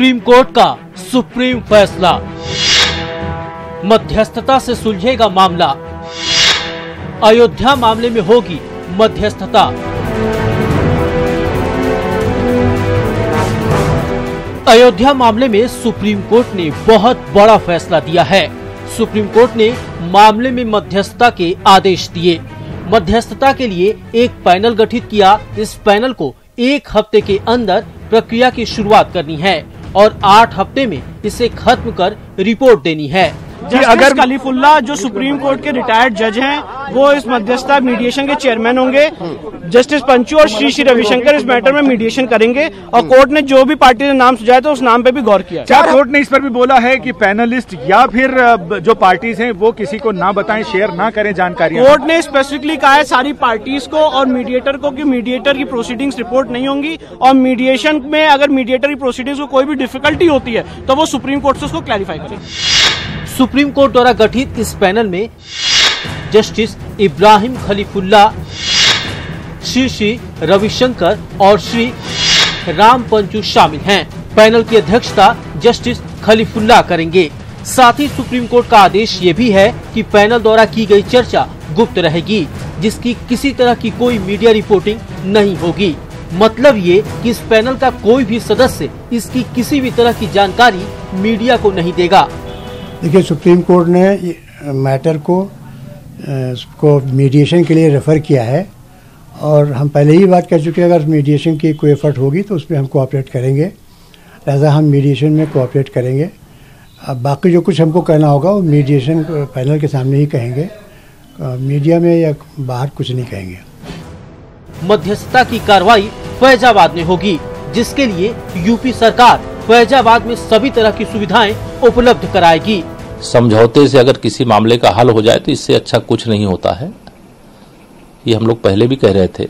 Supreme court का supreme फैसला, मध्यस्थता से सुलझेगा मामला। अयोध्या मामले में होगी मध्यस्थता। अयोध्या मामले में सुप्रीम कोर्ट ने बहुत बड़ा फैसला दिया है। सुप्रीम कोर्ट ने मामले में मध्यस्थता के आदेश दिए। मध्यस्थता के लिए एक पैनल गठित किया। इस पैनल को 1 हफ्ते के अंदर प्रक्रिया की शुरुआत करनी है और 8 हफ्ते में इसे खत्म कर रिपोर्ट देनी है। अगर खलीफुल्लाह जो सुप्रीम कोर्ट के रिटायर्ड जज हैं, वो इस मध्यस्थता मीडिएशन के चेयरमैन होंगे। जस्टिस पंचू और श्री रविशंकर इस मैटर में मीडिएशन करेंगे और कोर्ट ने जो भी पार्टी ने नाम सुझाया था उस नाम पे भी गौर किया। क्या कोर्ट ने इस पर भी बोला है कि पैनलिस्ट या फिर जो पार्टीज हैं वो किसी को ना बताएं, शेयर ना करें जानकारी? कोर्ट ने स्पेसिफिकली कहा है सारी पार्टीज को और मीडिएटर को कि मीडिएटर की प्रोसीडिंग्स रिपोर्ट नहीं होंगी और मीडिएशन में अगर मीडिएटर की प्रोसीडिंग्स को कोई भी डिफिकल्टी होती है तो वो सुप्रीम कोर्ट से उसको क्लैरिफाई करें। सुप्रीम कोर्ट द्वारा गठित इस पैनल में जस्टिस इब्राहिम खलीफुल्लाह, श्री रविशंकर और श्री राम पंचू शामिल हैं। पैनल की अध्यक्षता जस्टिस खलीफुल्लाह करेंगे। साथ ही सुप्रीम कोर्ट का आदेश ये भी है कि पैनल द्वारा की गई चर्चा गुप्त रहेगी, जिसकी किसी तरह की कोई मीडिया रिपोर्टिंग नहीं होगी। मतलब ये कि इस पैनल का कोई भी सदस्य इसकी किसी भी तरह की जानकारी मीडिया को नहीं देगा। देखिए, सुप्रीम कोर्ट ने मैटर को मीडिएशन के लिए रेफर किया है और हम पहले ही बात कर चुके हैं, अगर मीडिएशन की कोई एफर्ट होगी तो उसमें हम कोऑपरेट करेंगे। लिहाजा हम मीडिएशन में कोऑपरेट करेंगे। अब बाकी जो कुछ हमको कहना होगा वो मीडिएशन पैनल के सामने ही कहेंगे, मीडिया में या बाहर कुछ नहीं कहेंगे। मध्यस्थता की कार्रवाई फैजाबाद में होगी, जिसके लिए यूपी सरकार फैजाबाद में सभी तरह की सुविधाएं उपलब्ध कराएगी। समझौते से अगर किसी मामले का हल हो जाए तो इससे अच्छा कुछ नहीं होता है, ये हम लोग पहले भी कह रहे थे।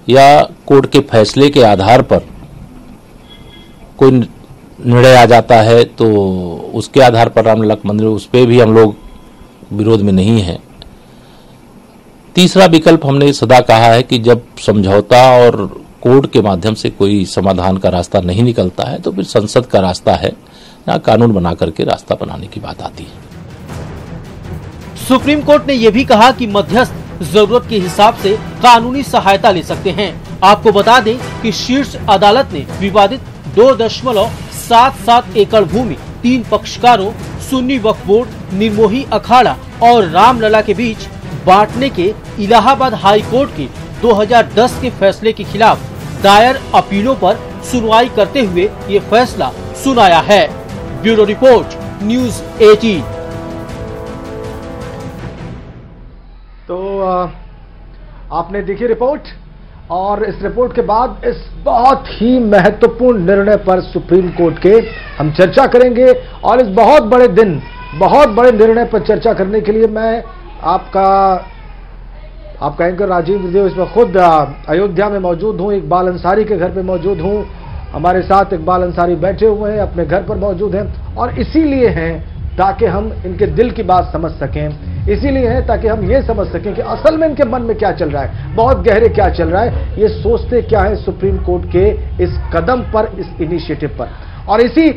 या कोर्ट के फैसले के आधार पर कोई निर्णय आ जाता है तो उसके आधार पर रामलला मंदिर, उस पर भी हम लोग विरोध में नहीं है। तीसरा विकल्प हमने सदा कहा है कि जब समझौता और कोर्ट के माध्यम से कोई समाधान का रास्ता नहीं निकलता है तो फिर संसद का रास्ता है, ना कानून बना करके रास्ता बनाने की बात आती है। सुप्रीम कोर्ट ने यह भी कहा कि मध्यस्थ जरूरत के हिसाब से कानूनी सहायता ले सकते हैं। आपको बता दें कि शीर्ष अदालत ने विवादित 2.77 एकड़ भूमि 3 पक्षकारों सुन्नी वक्फ बोर्ड, निर्मोही अखाड़ा और रामलला के बीच बांटने के इलाहाबाद हाई कोर्ट के 2010 के फैसले के खिलाफ दायर अपीलों पर सुनवाई करते हुए ये फैसला सुनाया है। Bureau report, news 18। तो आपने देखी रिपोर्ट और इस रिपोर्ट के बाद इस बहुत ही महत्वपूर्ण निर्णय पर सुप्रीम कोर्ट के हम चर्चा करेंगे और इस बहुत बड़े दिन, बहुत बड़े निर्णय पर चर्चा करने के लिए मैं आपका एंकर राजीव देव इसमें खुद अयोध्या में मौजूद हूं। इकबाल अंसारी के घर पे मौजूद हूं। हमारे साथ इकबाल अंसारी बैठे हुए हैं, अपने घर पर मौजूद हैं और इसीलिए हैं ताकि हम इनके दिल की बात समझ सकें, इसीलिए है ताकि हम ये समझ सकें कि असल में इनके मन में क्या चल रहा है, बहुत गहरे क्या चल रहा है, ये सोचते क्या है सुप्रीम कोर्ट के इस कदम पर, इस इनिशिएटिव पर। और इसी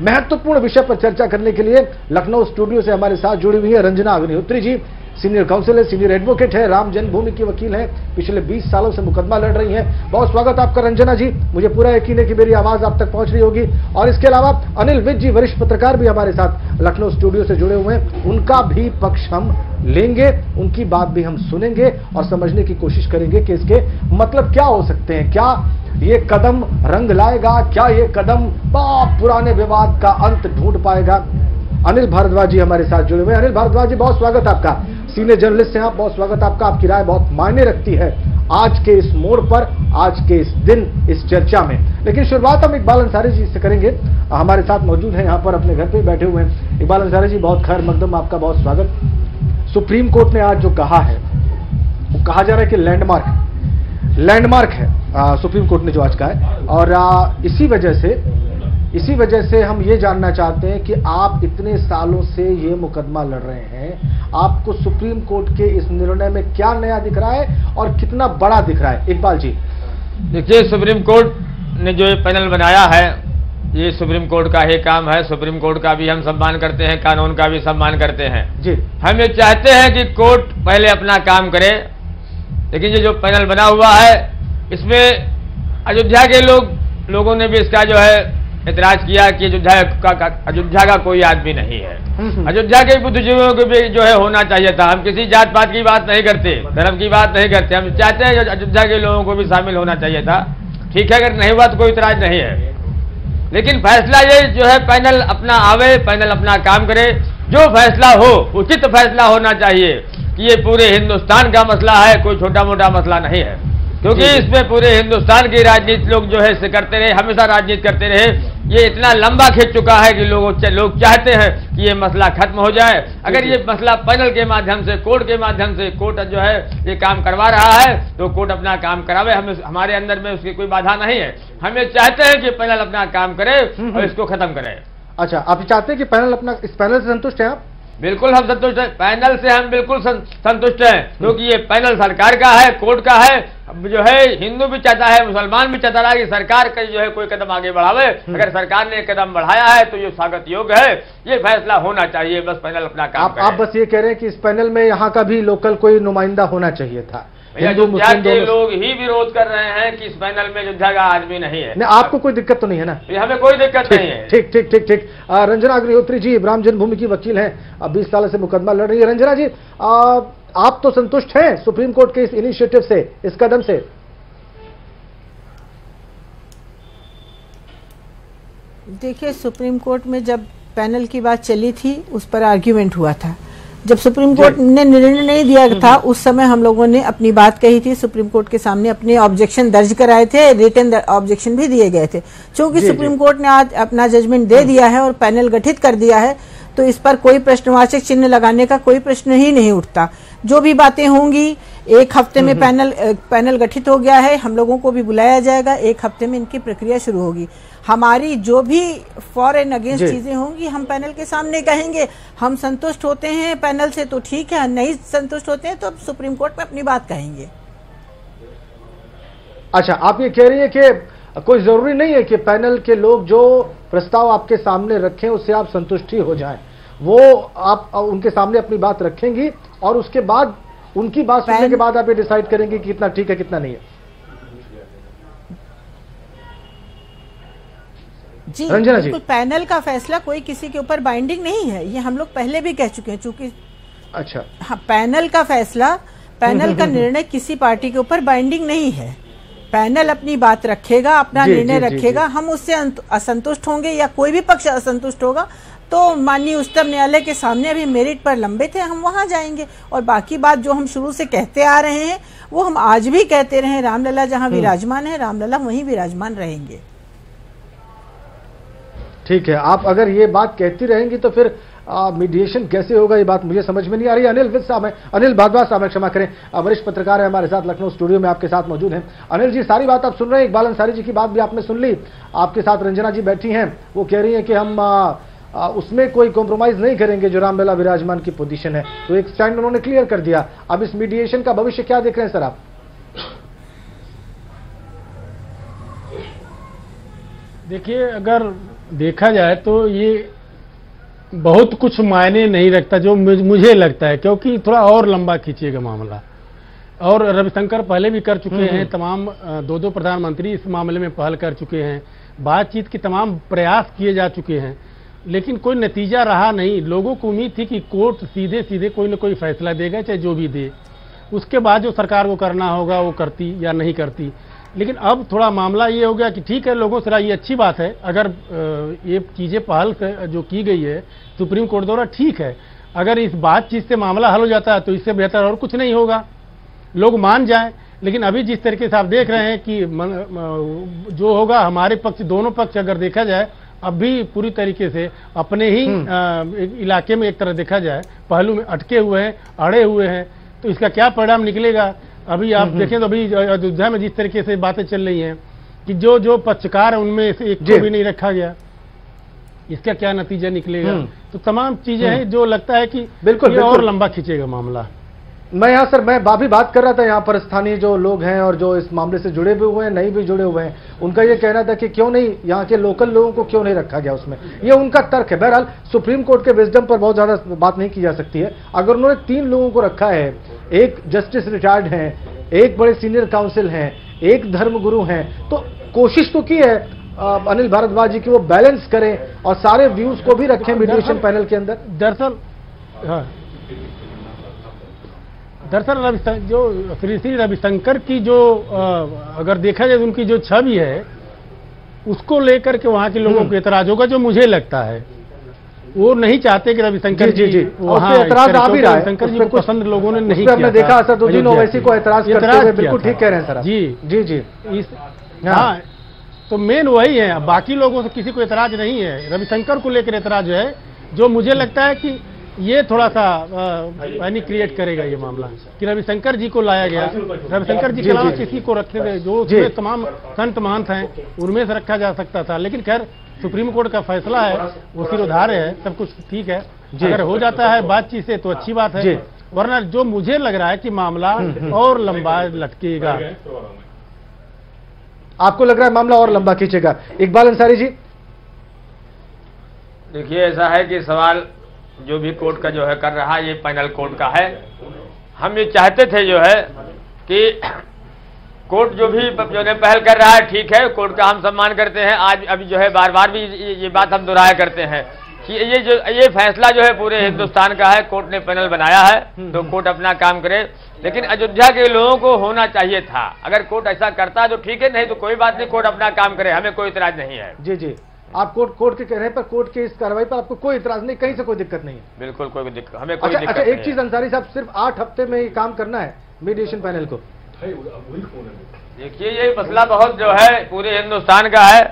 महत्वपूर्ण विषय पर चर्चा करने के लिए लखनऊ स्टूडियो से हमारे साथ जुड़ी हुई है रंजना अग्निहोत्री जी। सीनियर काउंसिल है, सीनियर एडवोकेट है, राम जन्मभूमि की वकील है, पिछले 20 सालों से मुकदमा लड़ रही हैं। बहुत स्वागत आपका रंजना जी। मुझे पूरा यकीन है कि मेरी आवाज आप तक पहुंच रही होगी। और इसके अलावा अनिल विज जी, वरिष्ठ पत्रकार भी हमारे साथ लखनऊ स्टूडियो से जुड़े हुए हैं। उनका भी पक्ष हम लेंगे, उनकी बात भी हम सुनेंगे और समझने की कोशिश करेंगे कि इसके मतलब क्या हो सकते हैं। क्या ये कदम रंग लाएगा? क्या ये कदम बहुत पुराने विवाद का अंत ढूंढ पाएगा? अनिल भारद्वाज जी हमारे साथ जुड़े हुए हैं। अनिल भारद्वाज जी, बहुत स्वागत आपका। सीनियर जर्नलिस्ट हैं आप, बहुत स्वागत आपका। आपकी राय बहुत मायने रखती है आज के इस मोड़ पर, आज के इस दिन, इस चर्चा में। लेकिन शुरुआत हम इकबाल अंसारी जी से करेंगे। हमारे साथ मौजूद हैं, यहाँ पर अपने घर पे बैठे हुए हैं। इकबाल अंसारी जी, बहुत खैर मकदम, आपका बहुत स्वागत। सुप्रीम कोर्ट ने आज जो कहा है वो कहा जा रहा है कि लैंडमार्क है सुप्रीम कोर्ट ने जो आज कहा है। और इसी वजह से हम ये जानना चाहते हैं कि आप इतने सालों से ये मुकदमा लड़ रहे हैं, आपको सुप्रीम कोर्ट के इस निर्णय में क्या नया दिख रहा है और कितना बड़ा दिख रहा है? इकबाल जी। देखिए, सुप्रीम कोर्ट ने जो ये पैनल बनाया है ये सुप्रीम कोर्ट का ही काम है। सुप्रीम कोर्ट का भी हम सम्मान करते हैं, कानून का भी सम्मान करते हैं जी। हम ये चाहते हैं कि कोर्ट पहले अपना काम करे, लेकिन ये जो पैनल बना हुआ है इसमें अयोध्या के लोगों ने भी इसका जो है इतराज किया कि अयोध्या का कोई आदमी नहीं है। अयोध्या के बुद्धिजीवियों को भी जो है होना चाहिए था। हम किसी जात पात की बात नहीं करते, धर्म की बात नहीं करते, हम चाहते हैं अयोध्या के लोगों को भी शामिल होना चाहिए था। ठीक है, अगर नहीं हुआ तो कोई इतराज नहीं है, लेकिन फैसला ये जो है पैनल अपना आवे, पैनल अपना काम करे। जो फैसला हो उचित फैसला होना चाहिए कि ये पूरे हिंदुस्तान का मसला है, कोई छोटा मोटा मसला नहीं है, क्योंकि इसमें पूरे हिंदुस्तान की राजनीति लोग जो है इसे करते रहे, हमेशा राजनीति करते रहे। ये इतना लंबा खिंच चुका है कि लोग चाहते हैं कि ये मसला खत्म हो जाए। अगर ये मसला पैनल के माध्यम से, कोर्ट के माध्यम से, कोर्ट जो है ये काम करवा रहा है तो कोर्ट अपना काम करावे, हमारे अंदर में उसकी कोई बाधा नहीं है। हम ये चाहते हैं कि पैनल अपना काम करे और इसको खत्म करे। अच्छा, आप चाहते हैं कि पैनल अपना, इस पैनल से संतुष्ट हैं आप? बिल्कुल हम संतुष्ट हैं, पैनल से हम बिल्कुल संतुष्ट हैं, क्योंकि ये पैनल सरकार का है, कोर्ट का है। जो है हिंदू भी चाहता है, मुसलमान भी चाहता है कि सरकार का जो है कोई कदम आगे बढ़ावे। अगर सरकार ने कदम बढ़ाया है तो ये स्वागत योग्य है, ये फैसला होना चाहिए। बस पैनल अपना काम करे। आप बस ये कह रहे हैं कि इस पैनल में यहाँ का भी लोकल कोई नुमाइंदा होना चाहिए था। अयोध्या के लोग ही विरोध कर रहे हैं कि इस पैनल में अयोध्या का आदमी नहीं है। नहीं, आपको कोई दिक्कत तो नहीं है ना? हमें कोई दिक्कत नहीं है। ठीक ठीक ठीक ठीक। रंजना अग्निहोत्री जी राम जन्मभूमि की वकील हैं, 20 साल से मुकदमा लड़ रही है। रंजना जी, आप तो संतुष्ट हैं सुप्रीम कोर्ट के इस इनिशिएटिव से, इस कदम से? देखिए, सुप्रीम कोर्ट में जब पैनल की बात चली थी उस पर आर्ग्यूमेंट हुआ था। जब सुप्रीम कोर्ट ने निर्णय नहीं दिया था उस समय हम लोगों ने अपनी बात कही थी, सुप्रीम कोर्ट के सामने अपने ऑब्जेक्शन दर्ज कराए थे, रिटन ऑब्जेक्शन भी दिए गए थे। क्योंकि सुप्रीम कोर्ट ने आज अपना जजमेंट दे दिया है और पैनल गठित कर दिया है, तो इस पर कोई प्रश्नवाचक चिन्ह लगाने का कोई प्रश्न ही नहीं उठता। जो भी बातें होंगी, 1 हफ्ते में पैनल गठित हो गया है, हम लोगों को भी बुलाया जाएगा, 1 हफ्ते में इनकी प्रक्रिया शुरू होगी। हमारी जो भी फॉर एंड अगेंस्ट चीजें होंगी हम पैनल के सामने कहेंगे। हम संतुष्ट होते हैं पैनल से तो ठीक है, नहीं संतुष्ट होते हैं तो सुप्रीम कोर्ट में अपनी बात कहेंगे। अच्छा, आप ये कह रही है कि कोई जरूरी नहीं है कि पैनल के लोग जो प्रस्ताव आपके सामने रखें उससे आप संतुष्टि हो जाएं, वो आप उनके सामने अपनी बात रखेंगी और उसके बाद उनकी बात सुनने के बाद आप ये डिसाइड करेंगे कि कितना ठीक है कितना नहीं है। जी बिल्कुल, पैनल का फैसला कोई किसी के ऊपर बाइंडिंग नहीं है, ये हम लोग पहले भी कह चुके हैं। चूंकि अच्छा, हाँ, पैनल का फैसला, पैनल का निर्णय किसी पार्टी के ऊपर बाइंडिंग नहीं है। पैनल अपनी बात रखेगा, अपना निर्णय रखेगा। हम उससे असंतुष्ट होंगे या कोई भी पक्ष असंतुष्ट होगा तो माननीय उच्चतम न्यायालय के सामने अभी मेरिट पर लंबे थे, हम वहां जाएंगे। और बाकी बात जो हम शुरू से कहते आ रहे हैं वो हम आज भी कहते रहे। रामलला जहां विराजमान है, रामलला वहीं विराजमान रहेंगे। ठीक है, आप अगर ये बात कहती रहेंगी तो फिर मीडिएशन कैसे होगा, ये बात मुझे समझ में नहीं आ रही। अनिल भारद्वाज साहब, क्षमा करें, वरिष्ठ पत्रकार है हमारे साथ, लखनऊ स्टूडियो में आपके साथ मौजूद हैं। अनिल जी, सारी बात आप सुन रहे हैं, इकबाल अंसारी जी की बात भी आपने सुन ली। आपके साथ रंजना जी बैठी हैं, वो कह रही है कि हम उसमें कोई कॉम्प्रोमाइज नहीं करेंगे जो रामलला विराजमान की पोजीशन है, तो एक स्टैंड उन्होंने क्लियर कर दिया। अब इस मीडिएशन का भविष्य क्या देख रहे हैं सर आप? देखिए, अगर देखा जाए तो ये बहुत कुछ मायने नहीं रखता जो मुझे लगता है, क्योंकि थोड़ा और लंबा खींचेगा मामला। और रविशंकर पहले भी कर चुके हैं, तमाम 2 प्रधानमंत्री इस मामले में पहल कर चुके हैं, बातचीत की तमाम प्रयास किए जा चुके हैं, लेकिन कोई नतीजा रहा नहीं। लोगों को उम्मीद थी कि कोर्ट सीधे सीधे कोई न कोई फैसला देगा, चाहे जो भी दे, उसके बाद जो सरकार को करना होगा वो करती या नहीं करती। लेकिन अब थोड़ा मामला ये हो गया कि ठीक है, लोगों से ये अच्छी बात है, अगर ये चीज़ें पहल से जो की गई है सुप्रीम कोर्ट द्वारा, ठीक है। अगर इस बातचीत से मामला हल हो जाता है तो इससे बेहतर और कुछ नहीं होगा, लोग मान जाएं। लेकिन अभी जिस तरीके से आप देख रहे हैं कि जो होगा, हमारे पक्ष, दोनों पक्ष अगर देखा जाए अब भी पूरी तरीके से अपने ही इलाके में एक तरह देखा जाए पहलू में अटके हुए हैं, अड़े हुए हैं, तो इसका क्या परिणाम निकलेगा। अभी आप देखें तो अभी अयोध्या में जिस तरीके से बातें चल रही हैं कि जो पक्षकार है उनमें से एक को भी नहीं रखा गया, इसका क्या नतीजा निकलेगा। तो तमाम चीजें हैं जो लगता है कि बिल्कुल और लंबा खींचेगा मामला। मैं यहाँ सर मैं भी बात कर रहा था, यहाँ पर स्थानीय जो लोग हैं और जो इस मामले से जुड़े भी हुए हैं, नहीं भी जुड़े हुए हैं, उनका ये कहना था कि क्यों नहीं यहाँ के लोकल लोगों को क्यों नहीं रखा गया उसमें, ये उनका तर्क है। बहरहाल सुप्रीम कोर्ट के विजडम पर बहुत ज्यादा बात नहीं की जा सकती है। अगर उन्होंने 3 लोगों को रखा है, एक जस्टिस रिटायर्ड हैं, एक बड़े सीनियर काउंसिल हैं, एक धर्मगुरु हैं, तो कोशिश तो की है अनिल भारद्वाज जी की वो बैलेंस करें और सारे व्यूज को भी रखें मीडिएशन पैनल के अंदर। दरअसल जो श्री रविशंकर की जो अगर देखा जाए उनकी जो छवि है उसको लेकर के वहां के लोगों को एतराज होगा, जो मुझे लगता है वो नहीं चाहते कि रविशंकर जी वहाँ एतराज आ भी रहा है। रविशंकर जी को पसंद लोगों ने नहीं किया। हमने देखा असदुद्दीन ओवैसी को एतराज करते हुए, बिल्कुल ठीक कह रहे हैं सर। जी जी जी हाँ, तो मेन वही है, बाकी लोगों से किसी को एतराज नहीं है, रविशंकर को लेकर एतराज है, जो मुझे लगता है कि ये थोड़ा सा पैनिक क्रिएट करेगा ये मामला कि रविशंकर जी को लाया गया। रविशंकर जी के अलावा किसी को रखने जो तमाम संत महंत हैं उनमें से रखा जा सकता था, लेकिन खैर सुप्रीम कोर्ट का फैसला है, वो सिरोधार्य है, सब कुछ ठीक है। अगर हो जाता है बातचीत से तो अच्छी बात है, वरना जो मुझे लग रहा है कि मामला और लंबा लटकेगा। आपको लग रहा है मामला और लंबा खींचेगा? इकबाल अंसारी जी, देखिए ऐसा है कि सवाल जो भी कोर्ट का जो है कर रहा है, ये पैनल कोर्ट का है। हम ये चाहते थे जो है कि कोर्ट जो भी जो ने पहल कर रहा है ठीक है, कोर्ट का हम सम्मान करते हैं। आज अभी जो है बार बार भी ये बात हम दोहराया करते हैं कि ये फैसला जो है पूरे हिंदुस्तान का है, कोर्ट ने पैनल बनाया है तो कोर्ट अपना काम करे। लेकिन अयोध्या के लोगों को होना चाहिए था, अगर कोर्ट ऐसा करता तो ठीक है, नहीं तो कोई बात नहीं, कोर्ट अपना काम करे, हमें कोई इतराज नहीं है। जी जी, आप कोर्ट के कहने पर, कोर्ट की इस कार्रवाई पर आपको कोई इतराज नहीं, कहीं से कोई दिक्कत नहीं है? बिल्कुल कोई दिक्कत, हमें कोई दिक्कत नहीं। एक चीज अंसारी साहब, सिर्फ 8 हफ्ते में ये काम करना है मीडिएशन पैनल को? देखिए ये मसला बहुत जो है पूरे हिंदुस्तान का है,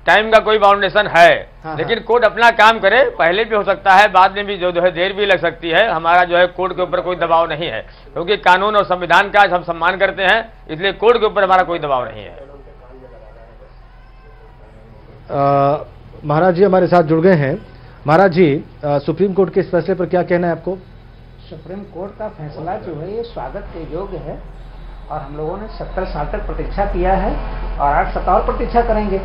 टाइम का कोई बाउंडेशन है। लेकिन कोर्ट अपना काम करे, पहले भी हो सकता है, बाद में भी जो है देर भी लग सकती है। हमारा जो है कोर्ट के ऊपर कोई दबाव नहीं है, क्योंकि कानून और संविधान का हम सम्मान करते हैं, इसलिए कोर्ट के ऊपर हमारा कोई दबाव नहीं है। महाराज जी हमारे साथ जुड़ गए हैं। महाराज जी, सुप्रीम कोर्ट के इस फैसले पर क्या कहना है आपको? सुप्रीम कोर्ट का फैसला जो है ये स्वागत के योग्य है, और हम लोगों ने 70 साल तक प्रतीक्षा किया है और 8 सप्ताह और प्रतीक्षा करेंगे।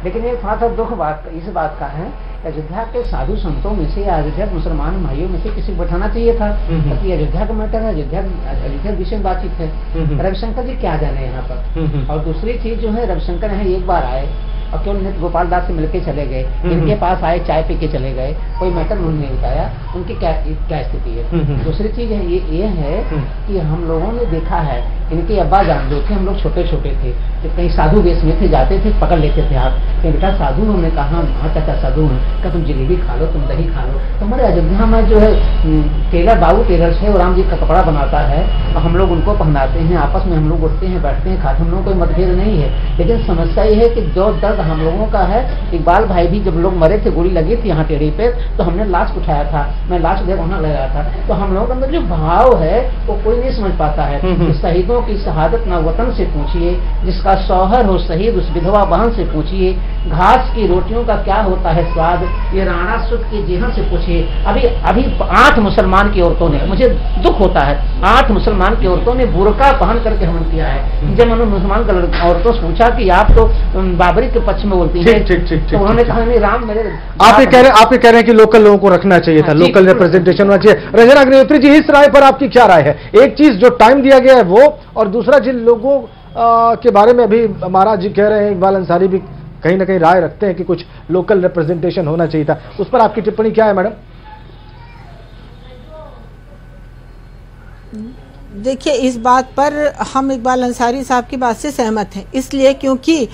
लेकिन ये थोड़ा सा दुख इस बात का है, अयोध्या के साधु संतों में से, अयोध्या मुसलमान भाइयों में से किसी को बैठाना चाहिए था, क्योंकि अयोध्या का मैटर है, अयोध्या विषय बातचीत है। रविशंकर जी क्या जाने यहाँ पर। और दूसरी चीज जो है, रविशंकर यहाँ एक बार आए और केवल नित्य गोपाल दास से मिलके चले गए, इनके पास आए, चाय पी के चले गए, कोई मैटर उन्होंने नहीं बताया, उनकी क्या स्थिति है। दूसरी चीज है ये है कि हम लोगों ने देखा है, इनके अब्बा जान जो थे, हम लोग छोटे छोटे थे, तो कहीं साधु वेश में थे, जाते थे, पकड़ लेते थे हाथ, बेटा साधु, उन्होंने कहा हाँ चाचा साधु हैं, क्या तुम जलेबी खा लो, तुम दही खा लो। तो हमारे अयोध्या में जो है टेलर, बाबू टेलर है, वो राम जी का कपड़ा बनाता है और हम लोग उनको पहनाते हैं, आपस में हम लोग उठते हैं, बैठते हैं, खाते, हम लोगों कोई मतभेद नहीं है। लेकिन समस्या ये है कि जो दर्द हम लोगों का है, इकबाल भाई भी जब लोग मरे थे, गोली लगी थी यहाँ टेढ़ी पे, तो हमने लाश उठाया था, मैं लाश दे वहां लगाया था, तो हम लोगों के अंदर जो भाव है वो कोई नहीं समझ पाता है। शहीदों की शहादत ना वतन से पूछिए, जिसका शौहर हो शहीद उस विधवा बहन से पूछिए, घास की रोटियों का क्या होता है स्वाद, ये राणा सुध की जेहन से पूछिए। अभी 8 मुसलमान की औरतों ने, मुझे दुख होता है, 8 मुसलमान की औरतों ने बुर्का पहन करके हवन किया है। जब मैंने मुसलमान औरतों से पूछा कि आप तो बाबरी के पक्ष में बोलती हैं, तो उन्होंने कहा नहीं, राम मेरे। आप ये कह रहे हैं कि लोकल लोगों को रखना चाहिए था, लोकल रिप्रेजेंटेशन होना चाहिए। रंजना अग्निहोत्री जी, इस राय पर आपकी क्या राय है? एक चीज जो टाइम दिया गया है वो, और दूसरा जिन लोगों के बारे में अभी महाराज जी कह रहे हैं, इकबाल अंसारी भी कहीं ना कहीं राय रखते हैं कि कुछ लोकल रिप्रेजेंटेशन होना चाहिए था, उस पर आपकी टिप्पणी क्या है मैडम? देखिए, इस बात पर हम इकबाल अंसारी साहब की बात से सहमत हैं, इसलिए क्योंकि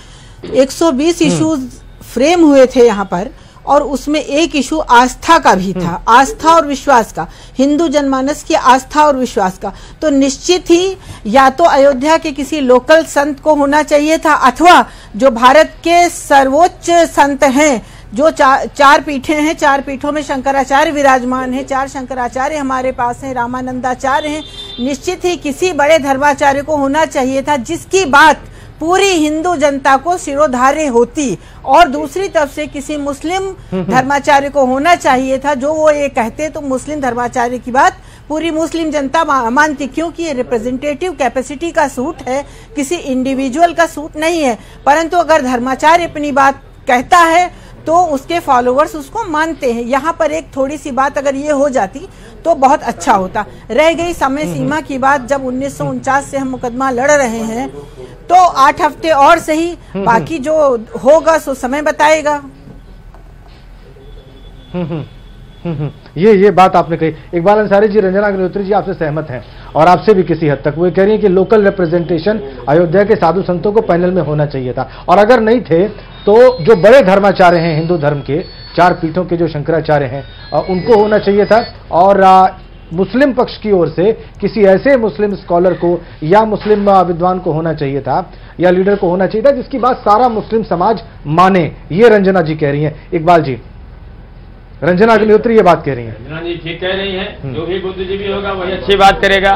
120 इश्यूज फ्रेम हुए थे यहाँ पर, और उसमें एक इशू आस्था का भी था, आस्था और विश्वास का, हिंदू जनमानस की आस्था और विश्वास का। तो निश्चित ही या तो अयोध्या के किसी लोकल संत को होना चाहिए था, अथवा जो भारत के सर्वोच्च संत हैं, जो 4 पीठें हैं, 4 पीठों में शंकराचार्य विराजमान हैं, 4 शंकराचार्य हमारे पास हैं, रामानंदाचार्य हैं, निश्चित ही किसी बड़े धर्माचार्य को होना चाहिए था, जिसकी बात पूरी हिंदू जनता को शिरोधार्य होती। और दूसरी तरफ से किसी मुस्लिम धर्माचार्य को होना चाहिए था, जो वो ये कहते तो मुस्लिम धर्माचार्य की बात पूरी मुस्लिम जनता मानती, क्योंकि ये रिप्रेजेंटेटिव कैपेसिटी का सूट है, किसी इंडिविजुअल का सूट नहीं है। परंतु अगर धर्माचार्य अपनी बात कहता है तो उसके फॉलोअर्स उसको मानते हैं। यहाँ पर एक थोड़ी सी बात अगर ये हो जाती तो बहुत अच्छा होता। रह गई समय सीमा की बात, जब 1949 से हम मुकदमा लड़ रहे हैं तो 8 हफ्ते और सही, बाकी जो होगा सो समय बताएगा। ये बात आपने कही। इकबाल अंसारी जी, रंजना अग्निहोत्री जी आपसे सहमत हैं और आपसे भी किसी हद तक। वो कह रही है कि लोकल रिप्रेजेंटेशन अयोध्या के साधु संतों को पैनल में होना चाहिए था, और अगर नहीं थे तो जो बड़े धर्माचार्य हैं हिंदू धर्म के, 4 पीठों के जो शंकराचार्य हैं, उनको होना चाहिए था। और मुस्लिम पक्ष की ओर से किसी ऐसे मुस्लिम स्कॉलर को या मुस्लिम विद्वान को होना चाहिए था, या लीडर को होना चाहिए था जिसकी बात सारा मुस्लिम समाज माने। ये रंजना जी कह रही हैं। इकबाल जी, रंजना अग्निहोत्री ये बात कह रही हैं। रंजना जी ठीक कह रही हैं। जो भी बुद्धिजीवी होगा वही अच्छी बात करेगा।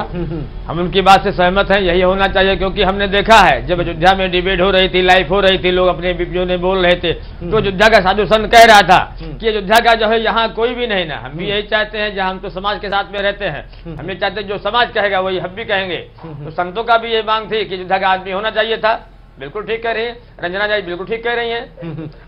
हम उनकी बात से सहमत हैं, यही होना चाहिए। क्योंकि हमने देखा है जब अयोध्या में डिबेट हो रही थी, लाइव हो रही थी, लोग अपने वीडियो में बोल रहे थे, तो अयोध्या का साधु संत कह रहा था कि अयोध्या का जो है यहाँ कोई भी नहीं ना। हम भी यही चाहते हैं, जहाँ हम तो समाज के साथ में रहते हैं, हम ये चाहते हैं जो समाज कहेगा वही हम भी कहेंगे। तो संतों का भी ये मांग थी कि अयोध्या का आदमी होना चाहिए था। बिल्कुल ठीक कह रही है रंजना जी, बिल्कुल ठीक कह रही है।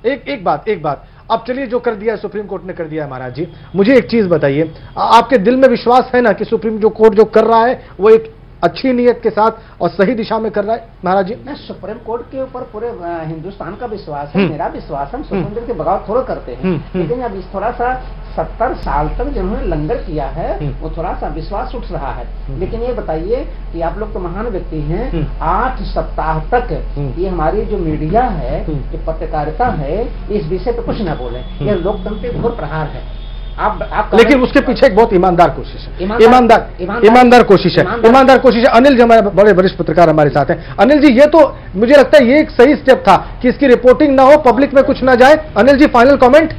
एक बात अब चलिए, जो कर दिया है सुप्रीम कोर्ट ने कर दिया है महाराज जी, मुझे एक चीज बताइए, आपके दिल में विश्वास है ना कि सुप्रीम कोर्ट जो कर रहा है वो एक अच्छी नीयत के साथ और सही दिशा में कर रहा है महाराज जी? सुप्रीम कोर्ट के ऊपर पूरे हिंदुस्तान का विश्वास है, मेरा विश्वास। हम सुप्रीम कोर्ट के बगावत थोड़ा करते हैं, लेकिन अब इस थोड़ा सा 70 साल तक जिन्होंने लंगर किया है वो थोड़ा सा विश्वास उठ रहा है। लेकिन ये बताइए कि आप लोग तो महान व्यक्ति हैं, 8 सप्ताह तक ये हमारी जो मीडिया है, जो पत्रकारिता है, इस विषय पे कुछ न बोले। यह लोकतंत्र पे घोर प्रहार है। आप लेकिन उसके पीछे एक बहुत ईमानदार कोशिश है, ईमानदार कोशिश है। अनिल जी हमारे बड़े वरिष्ठ पत्रकार हमारे साथ हैं। अनिल जी, ये तो मुझे लगता है ये एक सही स्टेप था कि इसकी रिपोर्टिंग ना हो, पब्लिक में कुछ ना जाए। Anil ji, final comment?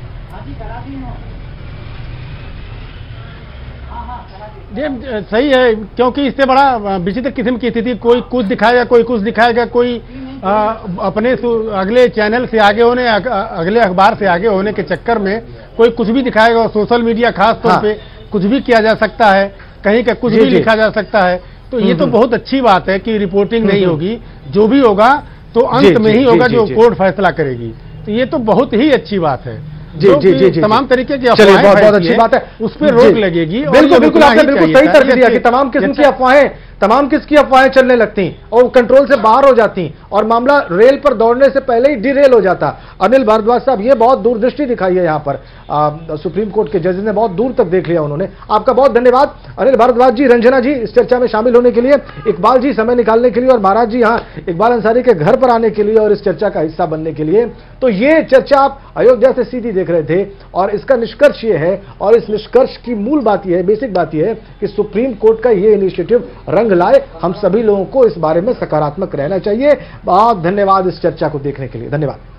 ये सही है, क्योंकि इससे बड़ा विचित्र किस्म की स्थिति, कोई कुछ दिखाएगा, कोई कुछ दिखाएगा, कोई अपने अगले चैनल से आगे होने, अगले अखबार से आगे होने के चक्कर में कोई कुछ भी दिखाएगा। और सोशल मीडिया खास तौर पे कुछ भी किया जा सकता है, कहीं का कुछ भी लिखा जा सकता है। तो ये तो बहुत अच्छी बात है कि रिपोर्टिंग नहीं होगी, जो भी होगा तो अंत में ही होगा जो कोर्ट फैसला करेगी। तो ये तो बहुत ही अच्छी बात है। जी, तमाम तरीके की अफवाहें, बहुत अच्छी बात है, उस पर रोक लगेगी। बिल्कुल आपने बिल्कुल सही तर्क दिया कि तमाम किस्म की अफवाहें चलने लगती और कंट्रोल से बाहर हो जाती और मामला रेल पर दौड़ने से पहले ही डिरेल हो जाता। अनिल भारद्वाज साहब, ये बहुत दूरदृष्टि दिखाई है यहाँ पर। सुप्रीम कोर्ट के जजेस ने बहुत दूर तक देख लिया उन्होंने। आपका बहुत धन्यवाद अनिल भारद्वाज जी, रंजना जी, इस चर्चा में शामिल होने के लिए, इकबाल जी समय निकालने के लिए, और महाराज जी यहाँ इकबाल अंसारी के घर पर आने के लिए और इस चर्चा का हिस्सा बनने के लिए। तो ये चर्चा आप अयोध्या से सीधी देख रहे थे और इसका निष्कर्ष ये है, और इस निष्कर्ष की मूल बात यह है, बेसिक बात यह है कि सुप्रीम कोर्ट का ये इनिशिएटिव रंग लाए। हम सभी लोगों को इस बारे में सकारात्मक रहना चाहिए। बहुत धन्यवाद इस चर्चा को देखने के लिए, धन्यवाद।